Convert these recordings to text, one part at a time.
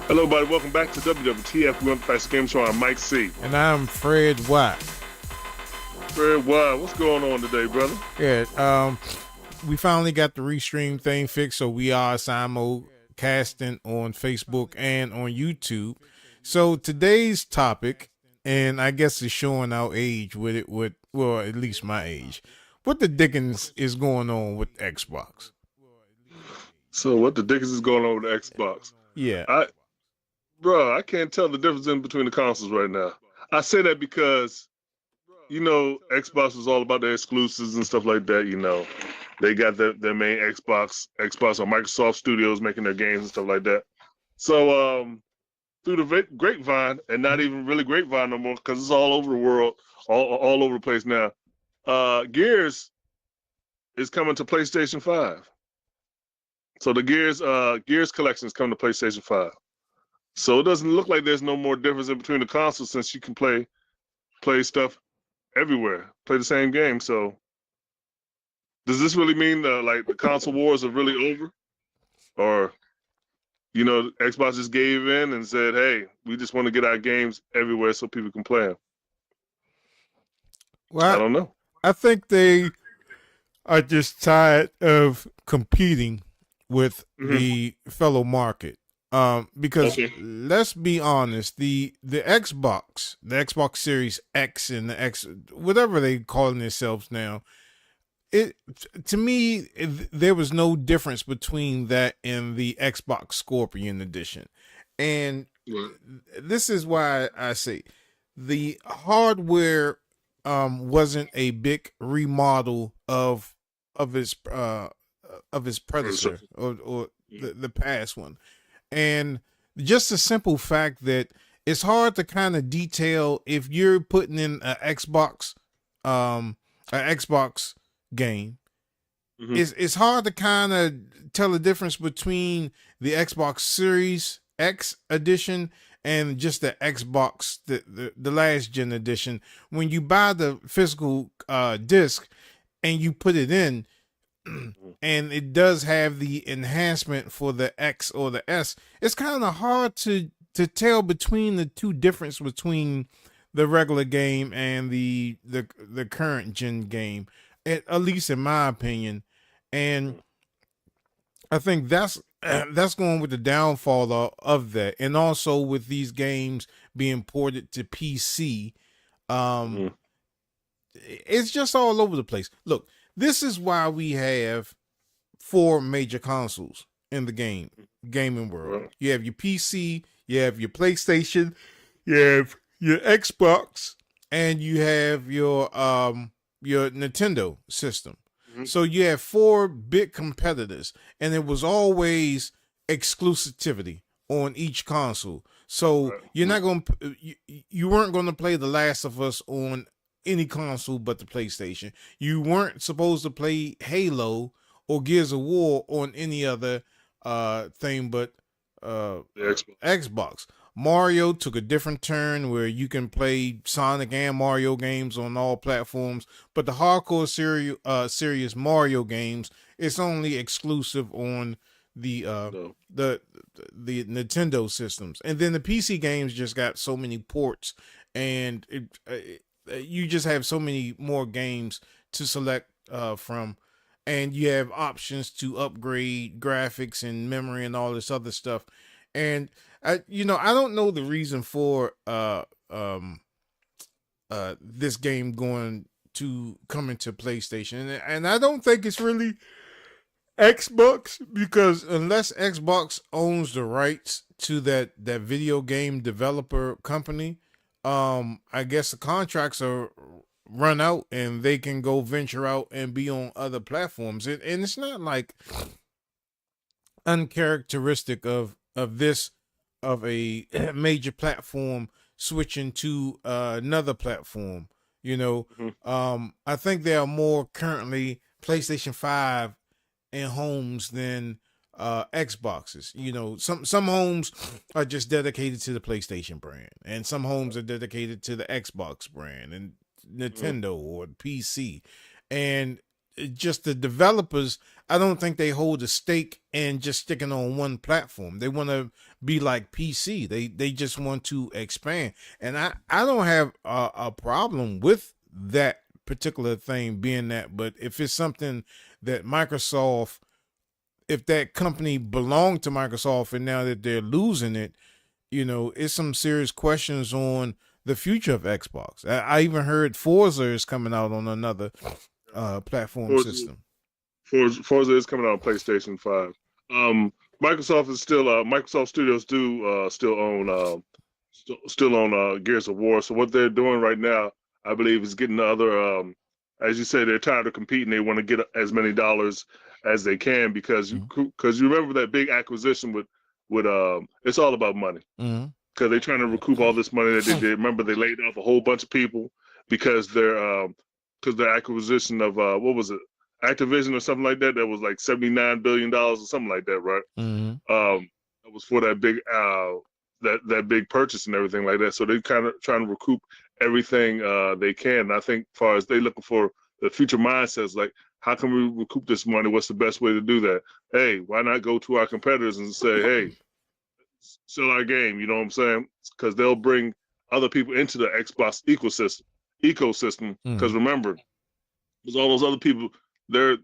Hello, everybody. Welcome back to WWTF. We want the Game Show. I'm MikeC. And I'm Fred Watt. Fred Watt, what's going on today, brother? Yeah, we finally got the restream thing fixed, so we are simulcasting on Facebook and on YouTube. So today's topic, and I guess it's showing our age with it, well, at least my age. What the Dickens is going on with Xbox? So what the Dickens is going on with the Xbox? Yeah. I can't tell the difference in between the consoles right now. I say that because, you know, Xbox was all about their exclusives and stuff like that. You know, they got their main Xbox or Microsoft Studios making their games and stuff like that. So through the grapevine, and not even really grapevine no more because it's all over the world, all over the place now. Gears is coming to PlayStation 5. So the Gears collection is coming to PlayStation 5. So it doesn't look like there's no more difference in between the consoles since you can play stuff everywhere, play the same game. So does this really mean like the console wars are really over? Or, you know, Xbox just gave in and said, hey, we just want to get our games everywhere so people can play them? Well, I don't know. I think they are just tired of competing with the fellow market. Because let's be honest, the Xbox Series X and the X, whatever they calling themselves now, to me, there was no difference between that and the Xbox Scorpion Edition. And this is why I say the hardware wasn't a big remodel of its predecessor or the past one. And just the simple fact that it's hard to kind of detail if you're putting in an Xbox game. It's hard to kind of tell the difference between the Xbox Series X edition and just the Xbox, the last gen edition. When you buy the physical disc and you put it in, and it does have the enhancement for the X or the S, it's kind of hard to tell between the two difference between the regular game and the current gen game, at least in my opinion. And I think that's going with the downfall of that, and also with these games being ported to PC, it's just all over the place. Look, this is why we have 4 major consoles in the gaming world. You have your PC, you have your PlayStation, you have your Xbox, and you have your Nintendo system. So you have 4 big competitors, and it was always exclusivity on each console. So you're not going to, you weren't going to play The Last of Us on any console but the PlayStation. You weren't supposed to play Halo or Gears of War on any other thing but Xbox. Mario took a different turn where you can play Sonic and Mario games on all platforms, but the hardcore serious Mario games, it's only exclusive on the Nintendo systems. And then the PC games just got so many ports, and you just have so many more games to select from, and you have options to upgrade graphics and memory and all this other stuff. And I don't know the reason for this game going to come into PlayStation, and I don't think it's really Xbox, because unless Xbox owns the rights to that video game developer company, I guess the contracts are run out and they can go venture out and be on other platforms. And it's not like uncharacteristic of a major platform switching to another platform. I think there are more currently PlayStation 5 in homes than Xboxes. You know, some homes are just dedicated to the PlayStation brand, and some homes are dedicated to the Xbox brand and Nintendo or PC. And just the developers, I don't think they hold a stake in just sticking on one platform. They want to be like PC. They just want to expand. And I don't have a problem with that particular thing being that, but if it's something that Microsoft, if that company belonged to Microsoft and now that they're losing it, you know, it's some serious questions on the future of Xbox. I even heard Forza is coming out on another platform system. Forza is coming out on PlayStation 5. Microsoft is still Microsoft Studios do still own Gears of War. So what they're doing right now, I believe, is getting the other as you say, they're tired of competing. They want to get as many dollars as they can because you remember that big acquisition with it's all about money. Because they're trying to recoup all this money that they did. Remember, they laid off a whole bunch of people because their acquisition of what was it, Activision or something like that. That was like $79 billion or something like that, right? That was for that big that big purchase and everything like that. So they're kind of trying to recoup everything they can. And I think, as far as they looking for the future mindsets, like how can we recoup this money? What's the best way to do that? Hey, why not go to our competitors and say, hey, sell our game? You know what I'm saying? Because they'll bring other people into the Xbox ecosystem. Because remember, there's all those other people. They're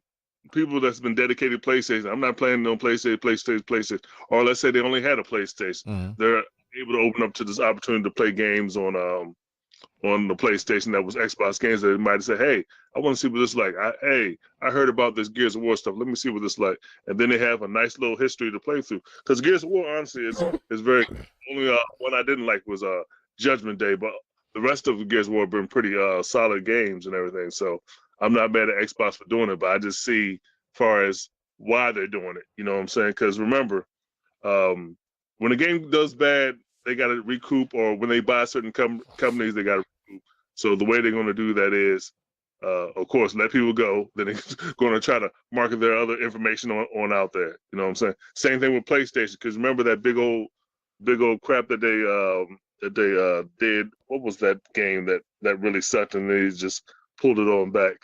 people that's been dedicated to PlayStation. I'm not playing on PlayStation. Or let's say they only had a PlayStation. They're able to open up to this opportunity to play games on the PlayStation that was Xbox games that they might have said, hey, I want to see what this is like. I heard about this Gears of War stuff. Let me see what this is like. And then they have a nice little history to play through. Because Gears of War, honestly, is very only one I didn't like was Judgment Day, but the rest of the Gears of War have been pretty solid games and everything. So I'm not mad at Xbox for doing it, but I just see far as why they're doing it. You know what I'm saying? Because remember, when a game does bad, they got to recoup, or when they buy certain companies, they got to recoup. So the way they're going to do that is, of course, let people go. Then they're going to try to market their other information on out there. You know what I'm saying? Same thing with PlayStation, because remember that big old crap that they did. What was that game that really sucked, and they just pulled it on back?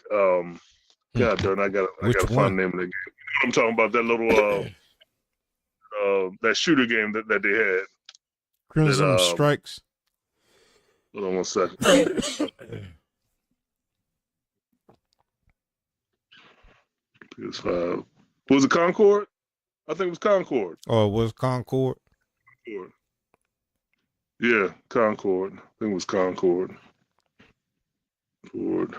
God darn, I gotta find the name of the game. You know what I'm talking about? That little that shooter game that they had. Crimson Strikes. Hold on 1 second. PS5. Was it Concord? I think it was Concord. Oh, it was Concord? Yeah, Concord. I think it was Concord. Concord.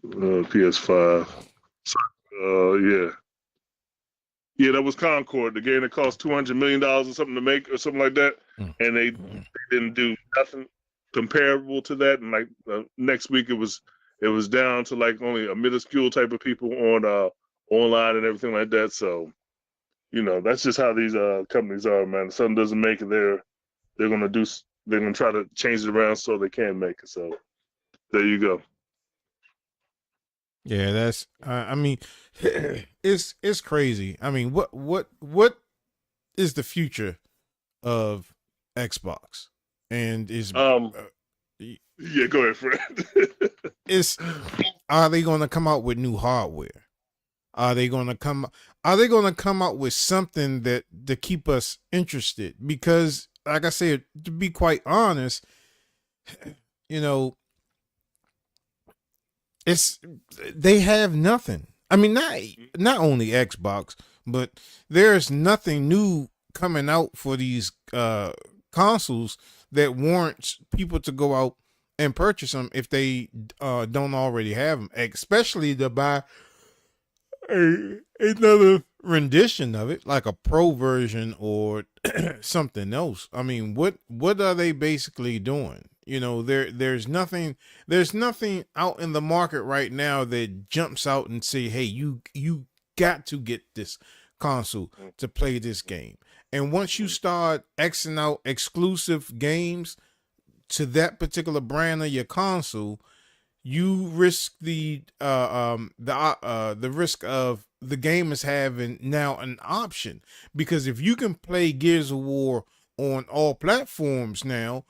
PS5. Yeah. Yeah, that was Concord, the game that cost $200 million or something to make, or something like that, and they didn't do nothing comparable to that. And like next week, it was down to like only a minuscule type of people on online and everything like that. So, you know, that's just how these companies are, man. If something doesn't make it, they're gonna try to change it around so they can make it. So there you go. Yeah, that's. I mean, it's crazy. I mean, what is the future of Xbox? And is yeah, go ahead, Fred. Are they going to come out with new hardware? Are they going to come out with something that to keep us interested? Because, like I said, to be quite honest, you know, they have nothing. I mean, not only Xbox, but there's nothing new coming out for these consoles that warrants people to go out and purchase them if they don't already have them, especially to buy another rendition of it, like a pro version or something else. I mean, what are they basically doing? You know, there's nothing out in the market right now that jumps out and say, hey, you got to get this console to play this game. And once you start Xing out exclusive games to that particular brand of your console, you risk the risk of the gamers having now an option, because if you can play Gears of War on all platforms now,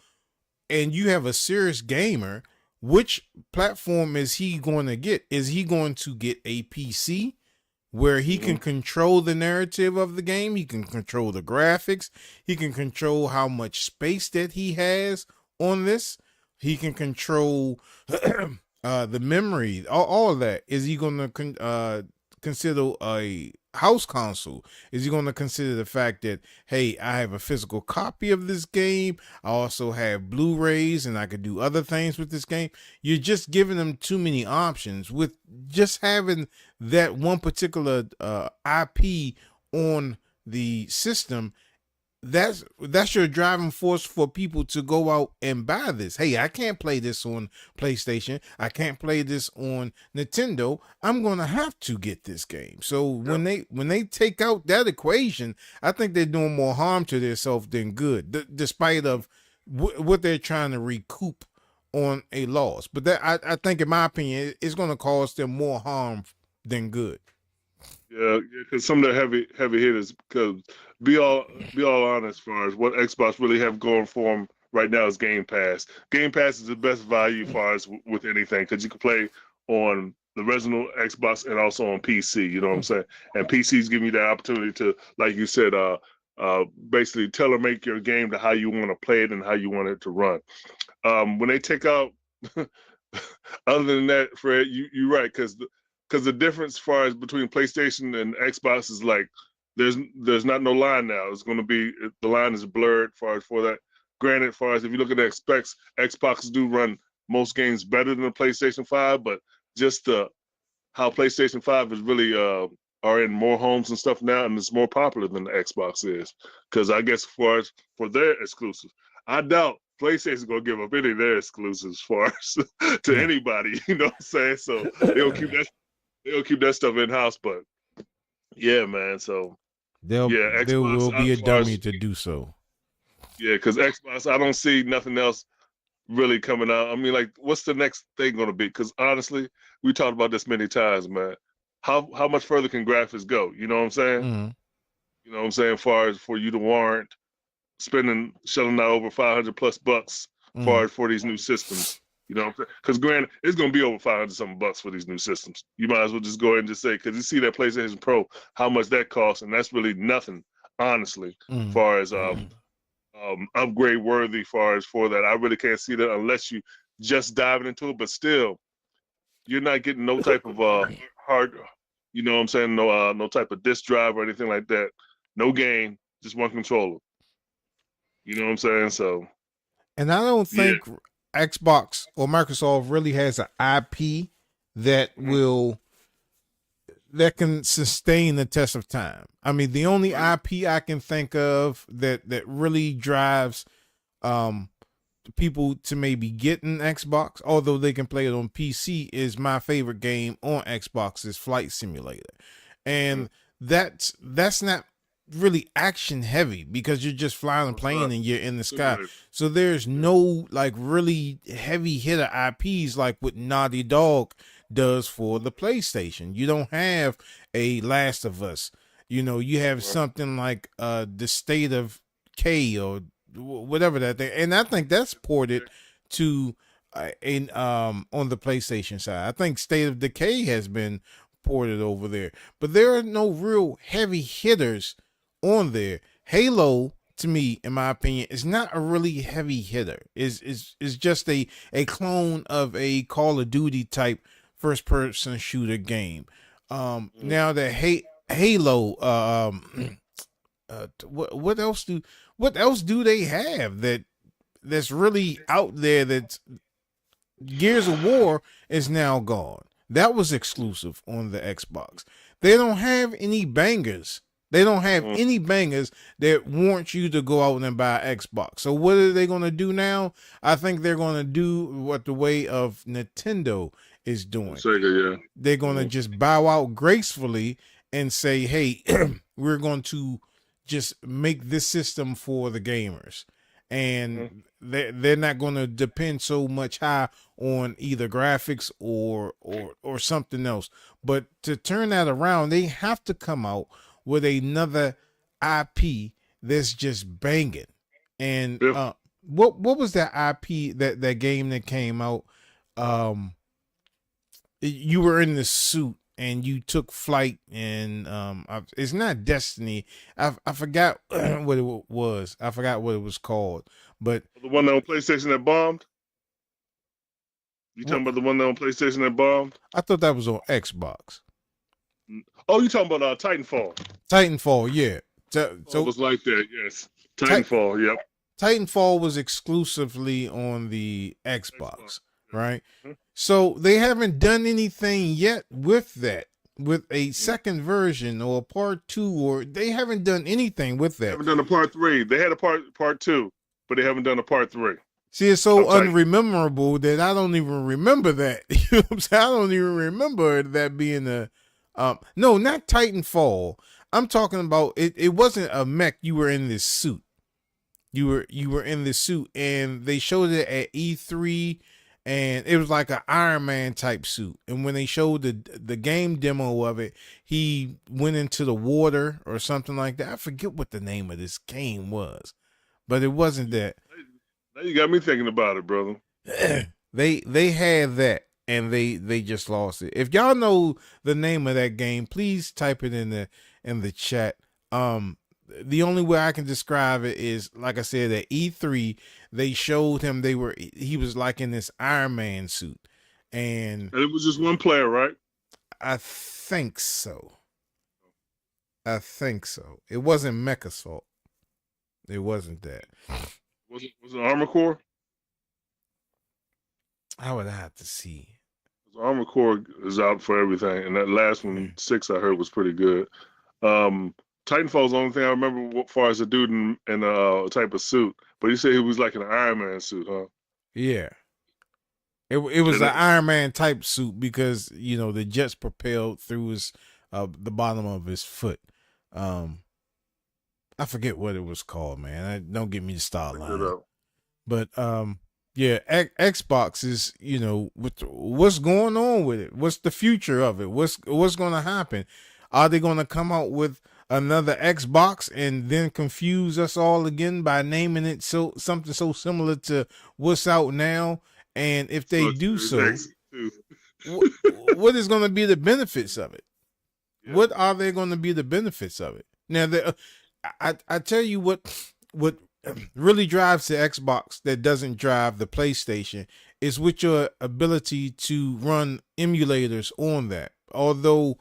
and you have a serious gamer, which platform is he going to get? Is he going to get a PC where he can control the narrative of the game? He can control the graphics. He can control how much space that he has on this. He can control the memory, all of that. Is he going to consider a house console? Is he going to consider the fact that, hey, I have a physical copy of this game, I also have Blu-rays, and I could do other things with this game? You're just giving them too many options. With just having that one particular IP on the system, that's your driving force for people to go out and buy this. Hey, I can't play this on PlayStation, I can't play this on Nintendo, I'm gonna have to get this game. So when they take out that equation, I think they're doing more harm to themselves than good, despite of what they're trying to recoup on a loss. But that, I think, in my opinion, it's going to cause them more harm than good. Yeah, because some of the heavy hitters, because be all honest, as far as what Xbox really have going for them right now is Game Pass. Game Pass is the best value as far as with anything, because you can play on the original Xbox and also on PC. You know what I'm saying? And PC's giving you that opportunity to, like you said, basically tailor make your game to how you want to play it and how you want it to run. When they take out, other than that, Fred, you're right, because the difference as far as between PlayStation and Xbox is like there's not no line now. It's going to be, the line is blurred as far as for that. Granted, as far as if you look at the specs, Xbox do run most games better than the PlayStation 5, but just how PlayStation 5 is really are in more homes and stuff now, and it's more popular than the Xbox is. Because I guess as far as for their exclusives, I doubt PlayStation's gonna give up any of their exclusives as far as to anybody. You know what I'm saying? So they'll keep that stuff in house. But yeah, man. So Xbox, there will be a dummy to do so. Yeah, because Xbox, I don't see nothing else really coming out. I mean, like, what's the next thing going to be? Because honestly, we talked about this many times, man. How much further can graphics go? You know what I'm saying? Mm-hmm. You know what I'm saying? As far as for you to warrant shelling out over $500+ for these new systems. You know what I'm saying? Because granted, it's going to be over $500 something for these new systems. You might as well just go ahead and just say, because you see that PlayStation Pro, how much that costs, and that's really nothing, honestly, as far as upgrade worthy far as for that. I really can't see that unless you just diving into it, but still you're not getting no type of hard, you know what I'm saying, no type of disk drive or anything like that, no game, just one controller, you know what I'm saying? So, and I don't think Xbox or Microsoft really has an IP that that can sustain the test of time. I mean, the only IP I can think of that really drives people to maybe get an Xbox, although they can play it on PC, is my favorite game on Xbox is Flight Simulator. And that's not really action heavy, because you're just flying a plane and you're in the sky. So there's no like really heavy hitter IPs like what Naughty Dog does for the PlayStation. You don't have a Last of Us. You know, you have something like the State of K or whatever that thing, and I think that's ported to on the PlayStation side. I think State of Decay has been ported over there, but there are no real heavy hitters on there. Halo, to me, in my opinion, is not a really heavy hitter. Is just a clone of a Call of Duty type first person shooter game. Now that Halo, what else do they have that's really out there? That Gears of War is now gone. That was exclusive on the Xbox. They don't have any bangers. They don't have any bangers that warrant you to go out and buy an Xbox. So what are they going to do now? I think they're going to do what the way of Nintendo is doing. Sega, yeah. They're going to just bow out gracefully and say, hey, we're going to just make this system for the gamers. and they're not going to depend so much high on either graphics or something else. But to turn that around, they have to come out with another IP that's just banging. And what was that IP, that game that came out? You were in the suit and you took flight, and it's not Destiny. I forgot what it was. I forgot what it was called. But the one on PlayStation that bombed. You talking about the one on PlayStation that bombed? I thought that was on Xbox. Oh, you talking about Titanfall? Titanfall, yeah. So it was like that, yes. Titanfall, yep. Titanfall was exclusively on the Xbox, right? So they haven't done anything yet with that, with a second version or a part 2, or they haven't done anything with that. They haven't done a part 3. They had a part 2, but they haven't done a part 3. See, it's so unrememberable that I don't even remember that. You know what I'm saying? I don't even remember that being a no, not Titanfall. I'm talking about it wasn't a mech. You were in this suit. You were in this suit, and they showed it at E3, and it was like an Iron Man type suit. And when they showed the game demo of it, he went into the water or something like that. I forget what the name of this game was, but it wasn't that. Now you got me thinking about it, brother. They had that, and they just lost it. If y'all know the name of that game, please type it in the chat. The only way I can describe it is, like I said, at E3, they showed him he was like in this Iron Man suit, and it was just one player, right? I think so. It wasn't Mech Assault. It wasn't that. Was it Armor Core? I would have to see. Armor Core is out for everything, and that last one, 6, I heard was pretty good. Titanfall's the only thing I remember as far as a dude in a type of suit, but he said he was like an Iron Man suit, huh? Yeah. It was an Iron Man type suit because, you know, the jets propelled through his the bottom of his foot. I forget what it was called, man. Don't get me to start lying. But yeah, Xbox is, you know, what's going on with it? What's the future of it? What's going to happen? Are they going to come out with another Xbox and then confuse us all again by naming it something so similar to what's out now? And if they do so, what is going to be the benefits of it? Yeah. What are they going to be the benefits of it? Now, I tell you what really drives the Xbox that doesn't drive the PlayStation is with your ability to run emulators on that. Although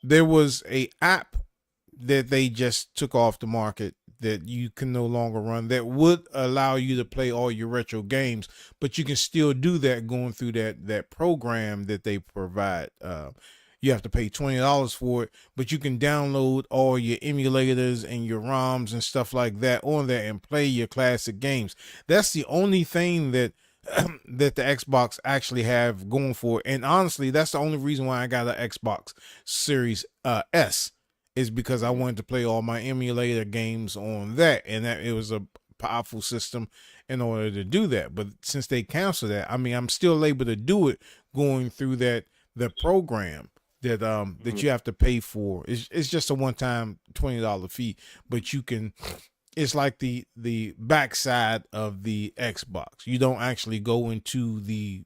there was a app that they just took off the market that you can no longer run that would allow you to play all your retro games, but you can still do that going through that program that they provide. You have to pay $20 for it, but you can download all your emulators and your ROMs and stuff like that on there and play your classic games. That's the only thing that that the Xbox actually have going for it. And honestly, that's the only reason why I got an Xbox Series S, is because I wanted to play all my emulator games on that, and that it was a powerful system in order to do that. But since they canceled that, I mean, I'm still able to do it going through the program that that you have to pay for. It's just a one-time $20 fee, but you can. It's like the backside of the Xbox. You don't actually go into the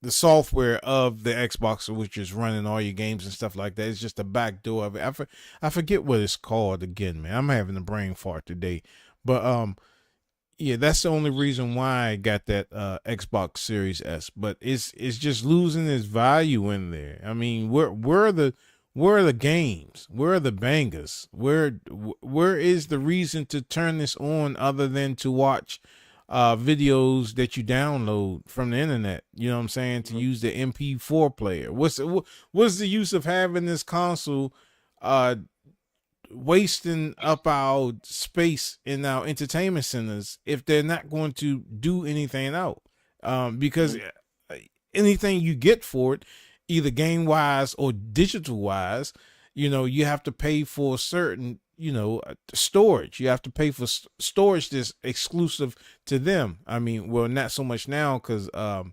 software of the Xbox, which is running all your games and stuff like that. It's just the back door of it. I forget what it's called again, man. I'm having a brain fart today, but yeah, that's the only reason why I got that Xbox Series S. But it's just losing its value in there. I mean, where are the games? Where are the bangers? Where is the reason to turn this on other than to watch videos that you download from the internet? You know what I'm saying? To use the MP4 player. What's the use of having this console wasting up our space in our entertainment centers if they're not going to do anything out? Because anything you get for it, either game wise or digital wise, you know, you have to pay for certain storage. You have to pay for storage that's exclusive to them. I mean, well, not so much now because they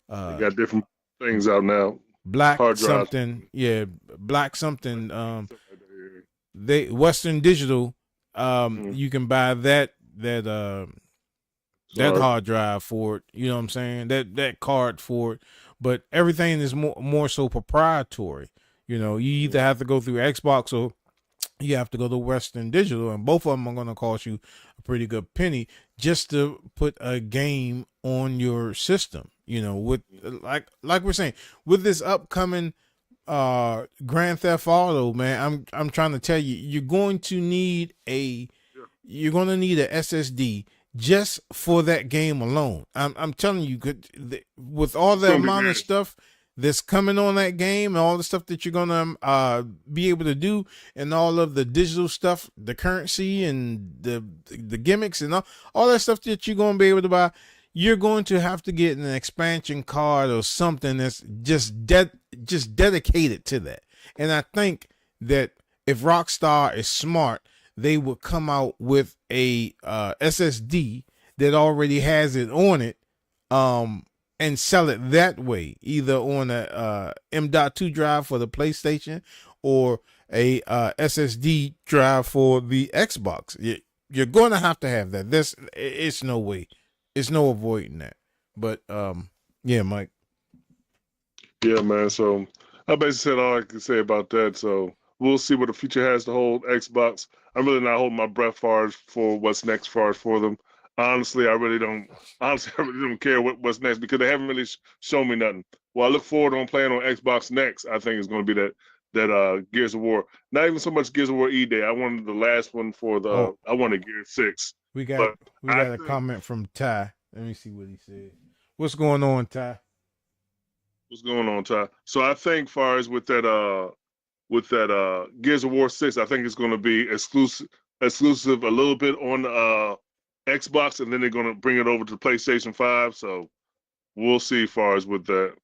got different things out now. Black something, yeah, Black something. They Western Digital. You can buy that hard drive for it. You know what I'm saying? That card for it. But everything is more so proprietary. You either have to go through Xbox or you have to go to Western Digital, and both of them are going to cost you a pretty good penny just to put a game on your system. With like we're saying, with this upcoming Grand Theft Auto, man, I'm trying to tell you, you're going to need a SSD just for that game alone. I'm telling you, with all the amount of stuff that's coming on that game and all the stuff that you're gonna be able to do, and all of the digital stuff, the currency and the gimmicks and all that stuff that you're gonna be able to buy, you're going to have to get an expansion card or something that's just dedicated to that. And I think that if Rockstar is smart, they would come out with a SSD that already has it on it, and sell it that way, either on a M.2 drive for the PlayStation or a SSD drive for the Xbox. You're going to have that. It's no way. It's no avoiding that. But yeah, Mike. Yeah, man. So I basically said all I can say about that. So we'll see what the future has to hold Xbox. I'm really not holding my breath for what's next for them. Honestly, I really don't care what's next, because they haven't really shown me nothing. Well, I look forward on playing on Xbox next. I think it's going to be that Gears of War. Not even so much Gears of War E-Day. I wanted the last one for I wanted Gears 6. We got a comment from Ty. Let me see what he said. What's going on, Ty? What's going on, Ty? So I think, far as with that Gears of War 6, I think it's going to be exclusive a little bit on Xbox, and then they're going to bring it over to PlayStation 5. So we'll see, far as with that.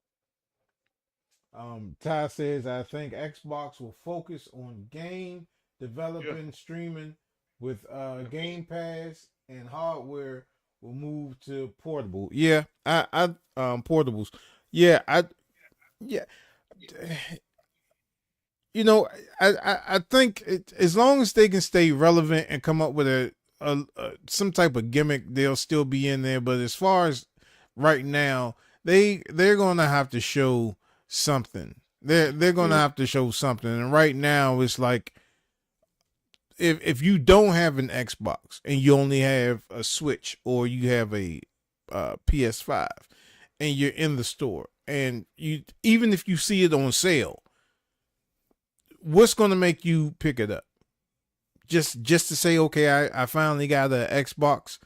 Ty says, I think Xbox will focus on game developing, streaming with Game Pass, and hardware will move to portable. Yeah, I portables. Yeah, I think as long as they can stay relevant and come up with some type of gimmick, they'll still be in there. But as far as right now, they're gonna have to show something. They're gonna have to show something. And right now, it's like, if you don't have an Xbox and you only have a Switch, or you have a PS5, and you're in the store, and even if you see it on sale, what's going to make you pick it up? Just to say, okay, I finally got an Xbox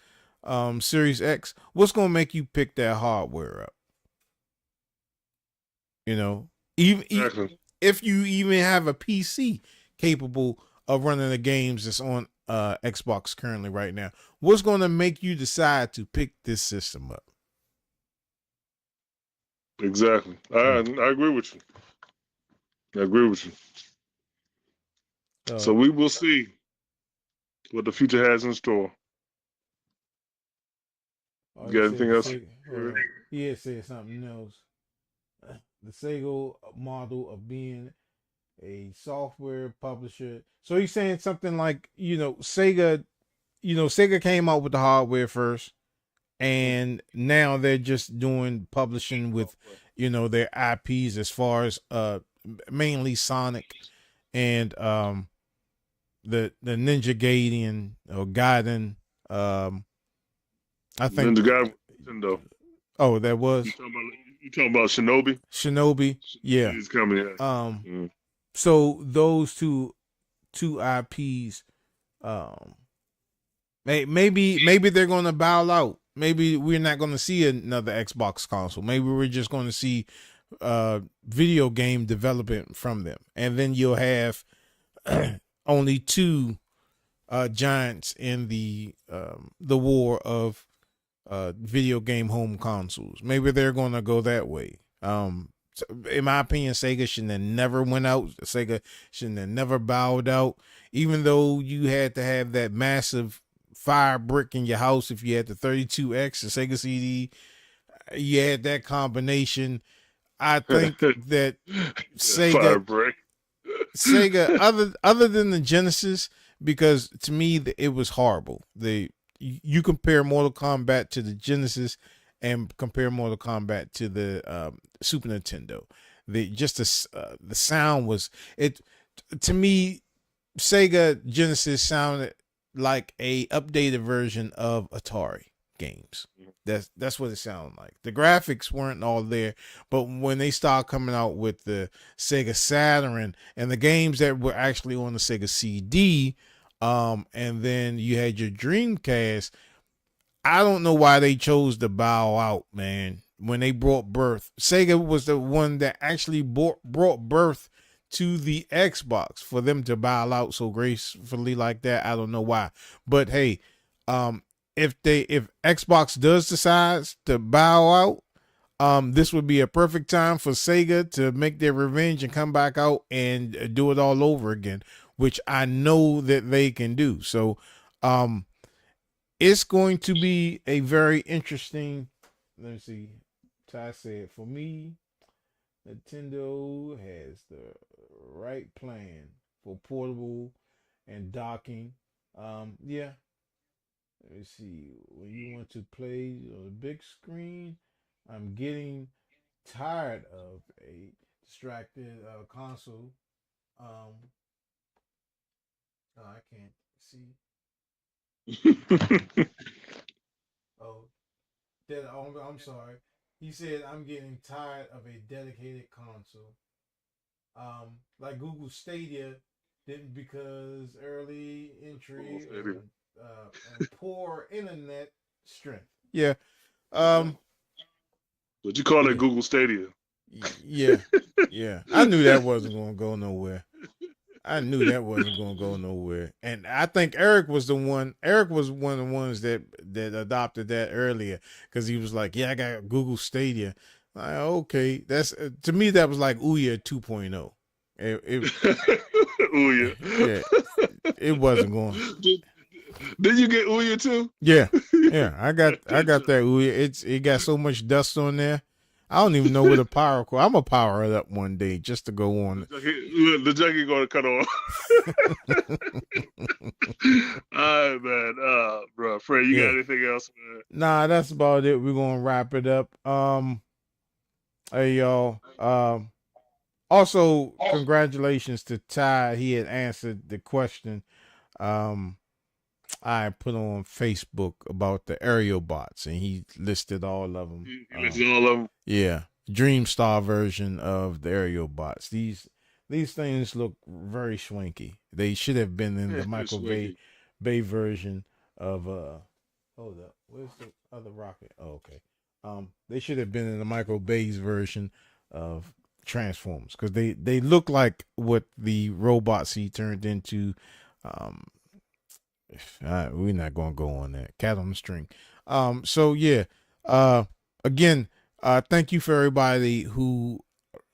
Series X. What's going to make you pick that hardware up? Even if you even have a PC capable of running the games that's on Xbox currently right now, what's going to make you decide to pick this system up? Exactly. I agree with you. So we will see what the future has in store. You got anything else? He had said something else. The Sega model of being a software publisher. So he's saying something like, Sega came out with the hardware first, and now they're just doing publishing with, their IPs, as far as mainly Sonic and the Ninja Gaiden or Gaiden. I think Ninja Gaiden, Nintendo. Oh, that was. You talking about Shinobi? Shinobi, yeah. He's coming in. So those two IPs, maybe they're gonna bow out. Maybe we're not gonna see another Xbox console. Maybe we're just gonna see video game development from them, and then you'll have only two giants in the war of video game home consoles. Maybe they're gonna go that way. in my opinion, Sega shouldn't have never went out. Sega shouldn't have never bowed out, even though you had to have that massive fire brick in your house. If you had the 32X, the Sega CD, you had that combination. I think that Fire brick. Sega, other than the Genesis, because to me it was horrible. You compare Mortal Kombat to the Genesis and compare Mortal Kombat to the Super Nintendo. The sound was it to me. Sega Genesis sounded like a updated version of Atari games. That's what it sounded like. The graphics weren't all there, but when they started coming out with the Sega Saturn and the games that were actually on the Sega CD, and then you had your Dreamcast, I don't know why they chose to bow out, man. When they brought birth, Sega was the one that actually brought birth to the Xbox. For them to bow out so gracefully like that, I don't know why. But hey, if Xbox does decide to bow out, this would be a perfect time for Sega to make their revenge and come back out and do it all over again, which I know that they can do. So, it's going to be a very interesting. Let me see. Ty said, for me, Nintendo has the right plan for portable and docking. Yeah. Let me see. When you want to play on a big screen, I'm getting tired of a distracted console. Oh, I can't see. Oh, I'm sorry. He said I'm getting tired of a dedicated console. Like Google Stadia didn't, because early entry and poor internet strength. Yeah. What you call it, Google Stadia? Yeah. Yeah. I knew that wasn't gonna go nowhere. And I think Eric was one of the ones that adopted that earlier, because he was like, yeah, I got Google Stadia. Like, okay, that's to me that was like Ouya 2.0. Ouya. Yeah, it wasn't going. Did you get Ouya too? Yeah, I got that Ouya. It got so much dust on there. I don't even know where the power cord. I'm gonna power it up one day just to go on. The junkie gonna cut off. All right, man. Bro, Fred, you got anything else, man? Nah, that's about it. We're gonna wrap it up. Hey y'all. Also, congratulations to Ty. He had answered the question I put on Facebook about the aerial bots, and he listed all of them. He listed all of them. Yeah, Dreamstar version of the aerial bots. These things look very swanky. They should have been in the Michael Bay version of hold up, where's the other rocket? Oh, okay. They should have been in the Michael Bay's version of Transformers, because they look like what the robots he turned into. We're not gonna go on that. Cat on the string. So yeah. Again, thank you for everybody who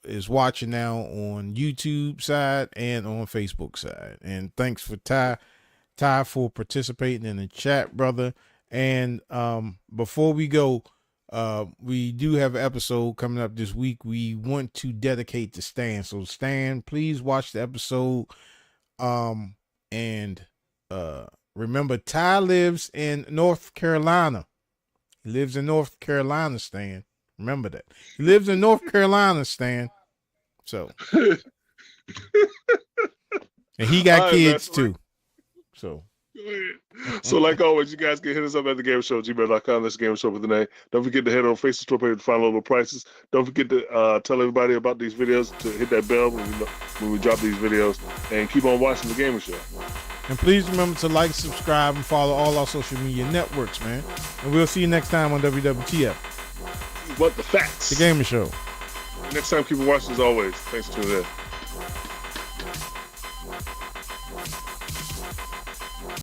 is watching now on YouTube side and on Facebook side. And thanks for Ty for participating in the chat, brother. And before we go, we do have an episode coming up this week. We want to dedicate to Stan. So Stan, please watch the episode. And remember, Ty lives in North Carolina. He lives in North Carolina, Stan. Remember that. He lives in North Carolina, Stan. So. And he got kids too. So. So, like always, you guys can hit us up at thagamersshow@gmail.com. That's the Gamer Show with the name. Don't forget to head on Facebook store page to find little prices. Don't forget to tell everybody about these videos, to hit that bell when we drop these videos, and keep on watching the Gamer Show. And please remember to like, subscribe, and follow all our social media networks, man. And we'll see you next time on WWTF. What the facts? The Gamer Show. Next time, keep on watching as always. Thanks for tuning in.